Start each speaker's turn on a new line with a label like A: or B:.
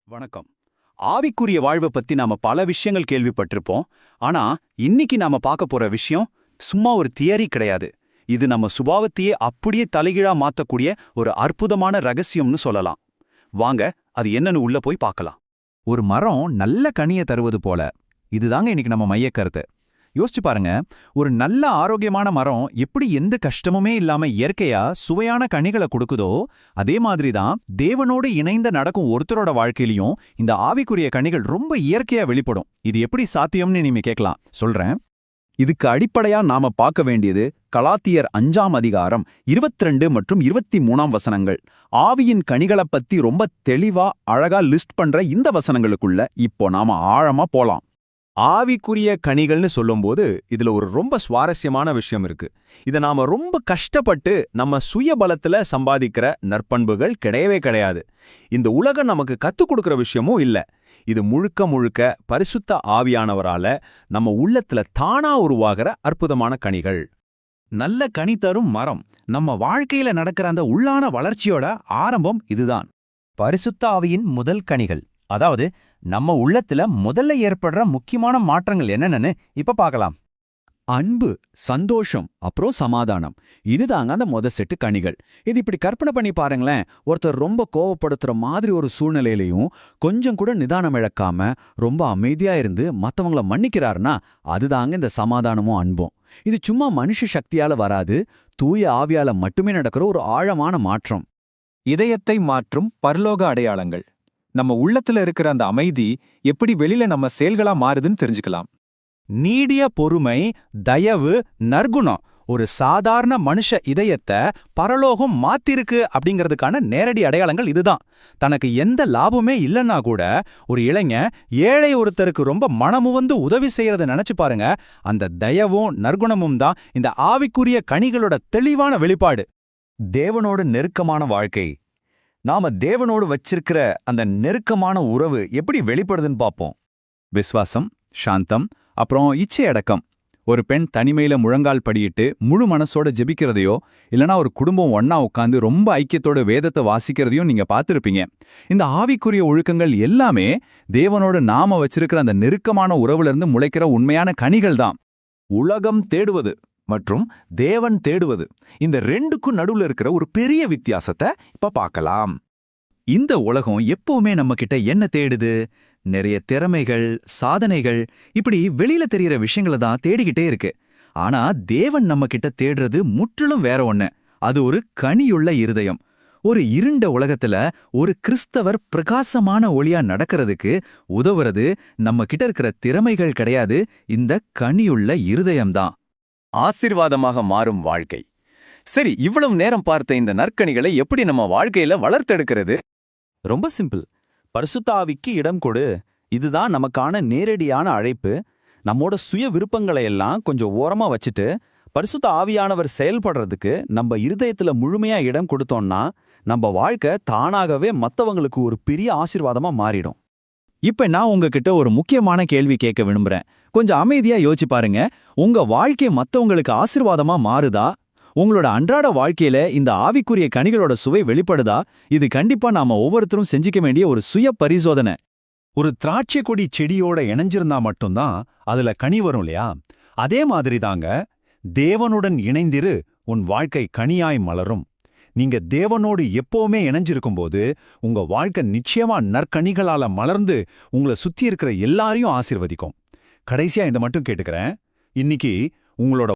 A: வணக்கம். ஆவிக்குரிய வாழ்வை பத்தி நாம பல விஷயங்கள் கேள்விப்பட்டிருப்போம். ஆனா இன்னைக்கு நாம பார்க்க போற விஷயம் சும்மா ஒரு தியரி கிடையாது. இது நம்ம சுபாவத்தையே அப்படியே தலைகீழா மாத்தக்கூடிய ஒரு அற்புதமான ரகசியம்னு சொல்லலாம். வாங்க, அது என்னன்னு உள்ள போய் பார்க்கலாம்.
B: ஒரு மரம் நல்ல கனிய தருவது போல. இதுதாங்க இன்னைக்கு நம்ம மையக்கருத்து. யோசிச்சு பாருங்க, ஒரு நல்ல ஆரோக்கியமான மரம் எப்படி எந்த கஷ்டமுமே இல்லாம இயற்கையா சுவையான கனிகளை கொடுக்குதோ, அதே மாதிரி தான் தேவனோடு இணைந்த நடக்கும் ஒருத்தரோட வாழ்க்கையிலையும் இந்த ஆவிக்குரிய கனிகள் ரொம்ப இயற்கையா வெளிப்படும். இது எப்படி சாத்தியம்னு நீங்க கேட்கலாம். சொல்றேன்.
A: இதுக்கு அடிப்படையா நாம பார்க்க வேண்டியது கலாத்தியர் 5ஆம் அதிகாரம் 22 மற்றும் 23ஆம் வசனங்கள். ஆவியின் கனிகளை பத்தி ரொம்ப தெளிவா அழகா லிஸ்ட் பண்ற இந்த வசனங்களுக்குள்ள இப்போ நாம ஆழமா போலாம்.
B: ஆவிக்குரிய கனிகள்னு சொல்லும்போது இதுல ஒரு ரொம்ப சுவாரஸ்யமான விஷயம் இருக்கு. இதை நாம ரொம்ப கஷ்டப்பட்டு நம்ம சுய பலத்துல சம்பாதிக்கிற நற்பண்புகள் கிடையவே கிடையாது. இந்த உலகம் நமக்கு கத்துக் கொடுக்கிற விஷயமும் இல்ல. இது முழுக்க முழுக்க பரிசுத்த ஆவியானவரால நம்ம உள்ளத்துல தானா உருவாகிற அற்புதமான கனிகள்.
A: நல்ல கனி தரும் மரம் நம்ம வாழ்க்கையில நடக்கிற அந்த உள்ளான வளர்ச்சியோட ஆரம்பம் இதுதான்.
B: பரிசுத்த ஆவியின் முதல் கனிகள், அதாவது நம்ம உள்ளத்துல முதல்ல ஏற்படுற முக்கியமான மாற்றங்கள் என்னன்னு இப்ப பார்க்கலாம்.
A: அன்பு, சந்தோஷம், அப்புறம் சமாதானம். இதுதாங்க அந்த செட்டு கனிகள். இது இப்படி கற்பனை பண்ணி பாருங்களேன். ஒருத்தர் ரொம்ப கோவப்படுத்துற மாதிரி ஒரு சூழ்நிலையிலையும் கொஞ்சம் கூட நிதானம் இழக்காம ரொம்ப அமைதியா இருந்து மத்தவங்கள மன்னிக்கிறாருன்னா அதுதாங்க இந்த சமாதானமும் அன்பும். இது சும்மா மனுஷ சக்தியால வராது, தூய ஆவியால மட்டுமே நடக்கிற ஒரு ஆழமான மாற்றம்.
B: இதயத்தை மாற்றும் பரலோக அடையாளங்கள். நம்ம உள்ளத்துல இருக்கிற அந்த அமைதி எப்படி வெளியில நம்ம செயல்களா மாறுதுன்னு தெரிஞ்சுக்கலாம்.
A: நீடிய பொறுமை, தயவு, நற்குணம் ஒரு சாதாரண மனுஷ இதயத்தை பரலோகம் மாத்திருக்கு அப்படிங்கிறதுக்கான நேரடி அடையாளங்கள் இதுதான். தனக்கு எந்த லாபமே இல்லைன்னா கூட ஒரு இளைஞன் ஏழை ஒருத்தருக்கு ரொம்ப மனமுவந்து உதவி செய்யறத நினைச்சு பாருங்க. அந்த தயவும் நற்குணமும் தான் இந்த ஆவிக்குரிய கனிகளோட தெளிவான வெளிப்பாடு. தேவனோடு நெருக்கமான வாழ்க்கை. நாம தேவனோடு வச்சிருக்கிற அந்த நெருக்கமான உறவு எப்படி வெளிப்படுதுன்னு பார்ப்போம். விசுவாசம், சாந்தம், அப்புறம் இச்சை அடக்கம். ஒரு பெண் தனிமையில முழங்கால் படியிட்டு முழு மனசோட ஜெபிக்கிறதையோ இல்லனா ஒரு குடும்பம் ஒன்னா உட்காந்து ரொம்ப ஐக்கியத்தோட வேதத்தை வாசிக்கிறதையும் நீங்க பார்த்திருப்பீங்க. இந்த ஆவிக்குரிய ஒழுக்கங்கள் எல்லாமே தேவனோடு நாம வச்சிருக்கிற அந்த நெருக்கமான உறவுல இருந்து முளைக்கிற உண்மையான கனிகள் தான்.
B: உலகம் தேடுவது மற்றும் தேவன் தேடுவது, இந்த ரெண்டுக்கும் நடுவுல இருக்கிற ஒரு பெரிய வித்தியாசத்தை இப்ப பார்க்கலாம்.
A: இந்த உலகம் எப்பவுமே நம்ம கிட்ட என்ன தேடுது? நிறைய திறமைகள், சாதனைகள், இப்படி வெளியில தெரியற விஷயங்களை தான் தேடிக்கிட்டே இருக்கு. ஆனா தேவன் நம்ம கிட்ட தேடுறது முற்றிலும் வேற ஒண்ணு. அது ஒரு கனியுள்ள இருதயம். ஒரு இருண்ட உலகத்துல ஒரு கிறிஸ்தவர் பிரகாசமான ஒளியா நடக்கிறதுக்கு உதவுறது நம்ம கிட்ட இருக்கிற திறமைகள் கிடையாது, இந்த கனியுள்ள இருதயம்தான். ஆசீர்வாதமாக மாறும் வாழ்க்கை. சரி, இவ்வளவு நேரம் பார்த்த இந்த நற்கனிகளை எப்படி நம்ம வாழ்க்கையில வளர்த்தெடுக்கிறது? ரொம்ப சிம்பிள். பரிசுத்த ஆவிக்கு இடம் கொடு. இதுதான் நமக்கான நேரடியான அழைப்பு. நம்மோட சுய விருப்பங்களை எல்லாம் கொஞ்சம் ஓரமா வச்சுட்டு பரிசுத்த ஆவியானவர் செயல்படுறதுக்கு நம்ம இருதயத்துல முழுமையா இடம் கொடுத்தோம்னா நம்ம வாழ்க்கை தானாகவே மத்தவங்களுக்கு ஒரு பெரிய ஆசீர்வாதமா மாறிடும். இப்ப நான் உங்ககிட்ட ஒரு முக்கியமான கேள்வி கேட்க விரும்புறேன். கொஞ்சம் அமைதியா யோசிச்சு பாருங்க. உங்க வாழ்க்கை மத்தவங்களுக்கு ஆசீர்வாதமா மாறுதா? உங்களோட அன்றாட வாழ்க்கையில இந்த ஆவிக்குரிய கனிகளோட சுவை வெளிப்படுதா? இது கண்டிப்பா நாம ஒவ்வொருத்தரும் செஞ்சிக்க வேண்டிய ஒரு சுய பரிசோதனை.
B: ஒரு திராட்சை கொடி செடியோட இணைஞ்சிருந்தா மட்டும்தான் அதுல கனி வரும் இல்லையா? அதே மாதிரி தாங்க, தேவனுடன் இணைந்திரு, உன் வாழ்க்கை கனியாய் மலரும். நீங்க தேவனோடு எப்பவுமே இணைஞ்சிருக்கும்போது உங்க வாழ்க்கை நிச்சயமா நற்கனிகளால மலர்ந்து உங்களை சுத்தி இருக்கிற எல்லாரையும் ஆசீர்வதிக்கும். கடைசியா இதை மட்டும் கேட்டுக்கிறேன். இன்னைக்கு உங்களோட